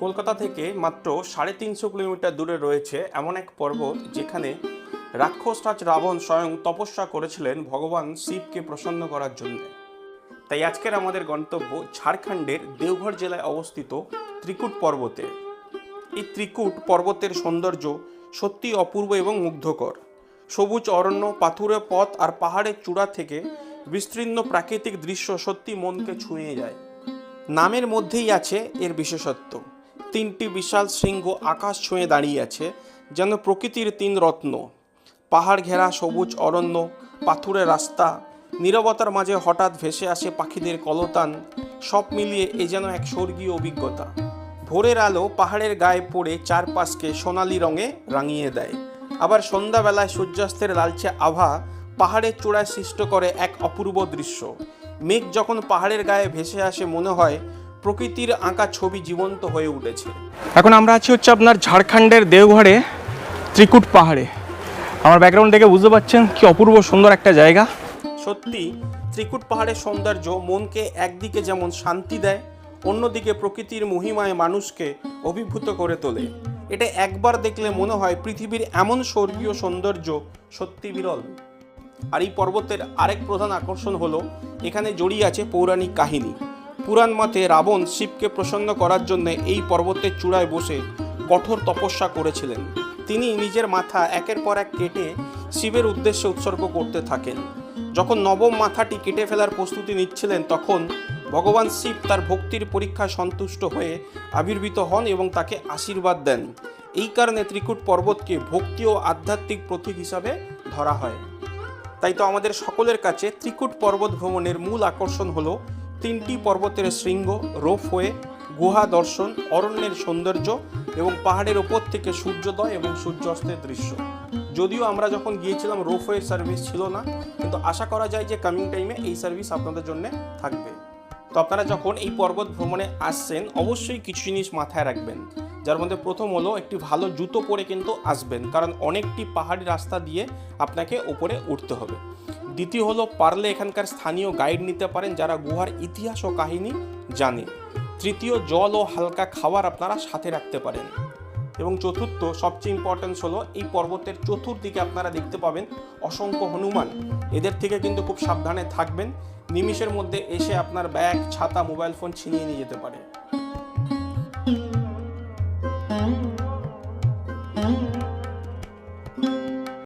কলকাতা থেকে মাত্র 350 কিলোমিটার দূরে রয়েছে এমন এক পর্বত যেখানে রাক্ষসরাজ রাবণ স্বয়ং তপস্যা করেছিলেন ভগবান শিবকে প্রসন্ন করার জন্য। তাই আজকের আমাদের গন্তব্য ঝাড়খণ্ডের দেওঘর জেলায় অবস্থিত ত্রিকুট পর্বতে। এই ত্রিকুট পর্বতের সৌন্দর্য সত্যি অপূর্ব এবং মুগ্ধকর। সবুজ অরণ্য, পাথুরে পথ আর পাহাড়ের চূড়া থেকে বিস্তীর্ণ প্রাকৃতিক দৃশ্য সত্যি মনকে ছুঁয়ে যায়। নামের মধ্যেই আছে এর বিশেষত্ব। তিনটি বিশাল শৃঙ্গ আকাশ ছুঁয়ে দাঁড়িয়ে আছে, যেন প্রকৃতির তিন রত্ন। পাহাড় ঘেরা সবুজ অরণ্য, পাথুরে রাস্তা, নীরবতার মাঝে হঠাৎ ভেসে আসে পাখিদের কলতান, সব মিলিয়ে এ যেন এক স্বর্গীয় অভিজ্ঞতা। ভোরের আলো পাহাড়ের গায়ে পড়ে চারপাশকে সোনালি রঙে রাঙিয়ে দেয়, আবার সন্ধ্যাবেলায় সূর্যাস্তের লালচে আভা পাহাড়ের চূড়ায় সৃষ্ট করে এক অপূর্ব দৃশ্য। মেঘ যখন পাহাড়ের গায়ে ভেসে আসে মনে হয় প্রকৃতির আঁকা ছবি জীবন্ত হয়ে উঠেছে। এখন আমরা আছি আপনার ঝাড়খণ্ডের দেওঘরে ত্রিকুট পাহাড়ে। আমার ব্যাকগ্রাউন্ড দেখে বুঝতে পারছেন কি অপূর্ব সুন্দর একটা জায়গা। সত্যি ত্রিকুট পাহাড়ের সৌন্দর্য মনকে একদিকে যেমন শান্তি দেয়, অন্যদিকে প্রকৃতির মহিমায় মানুষকে অভিভূত করে তোলে। এটা একবার দেখলে মনে হয় পৃথিবীর এমন স্বর্গীয় সৌন্দর্য সত্যি বিরল। আর এই পর্বতের আরেক প্রধান আকর্ষণ হলো এখানে জড়িয়ে আছে পৌরাণিক কাহিনী। পুরাণ মতে রাবণ শিবকে প্রসন্ন করার জন্য এই পর্বতের চূড়ায় বসে কঠোর তপস্যা করেছিলেন। তিনি নিজের মাথা একের পর এক কেটে শিবের উদ্দেশ্যে উৎসর্গ করতে থাকেন। যখন নবম মাথাটি কেটে ফেলার প্রস্তুতি নিচ্ছিলেন, তখন ভগবান শিব তার ভক্তির পরীক্ষায় সন্তুষ্ট হয়ে আবির্ভূত হন এবং তাকে আশীর্বাদ দেন। এই কারণে ত্রিকুট পর্বতকে ভক্তি ও আধ্যাত্মিক প্রতীক হিসাবে ধরা হয়। তাই তো আমাদের সকলের কাছে ত্রিকুট পর্বত ভ্রমণের মূল আকর্ষণ হলো তিনটি পর্বতের শৃঙ্গ, রোপওয়ে, গুহা দর্শন, অরণ্যের সৌন্দর্য এবং পাহাড়ের ওপর থেকে সূর্যোদয় এবং সূর্যাস্তের দৃশ্য। যদিও আমরা যখন গিয়েছিলাম রোপওয়ে সার্ভিস ছিল না, কিন্তু আশা করা যায় যে কামিং টাইমে এই সার্ভিস আপনাদের জন্য থাকবে। তো আপনারা যখন এই পর্বত ভ্রমণে আসছেন অবশ্যই কিছু জিনিস মাথায় রাখবেন, যার মধ্যে প্রথম হলো একটি ভালো জুতো পরে কিন্তু আসবেন, কারণ অনেকটি পাহাড়ি রাস্তা দিয়ে আপনাকে ওপরে উঠতে হবে। দ্বিতীয় হলো পারলে এখানকার স্থানীয় গাইড নিতে পারেন যারা গুহার ইতিহাস ও কাহিনী জানে। তৃতীয়, জল ও হালকা খাবার আপনারা সাথে রাখতে পারেন। এবং চতুর্থ, সবচেয়ে ইম্পর্টেন্স হলো এই পর্বতের চতুর্দিকে আপনারা দেখতে পাবেন অসংখ্য হনুমান। এদের থেকে কিন্তু খুব সাবধানে থাকবেন, নিমিষের মধ্যে এসে আপনার ব্যাগ, ছাতা, মোবাইল ফোন ছিনিয়ে নিয়ে যেতে পারে।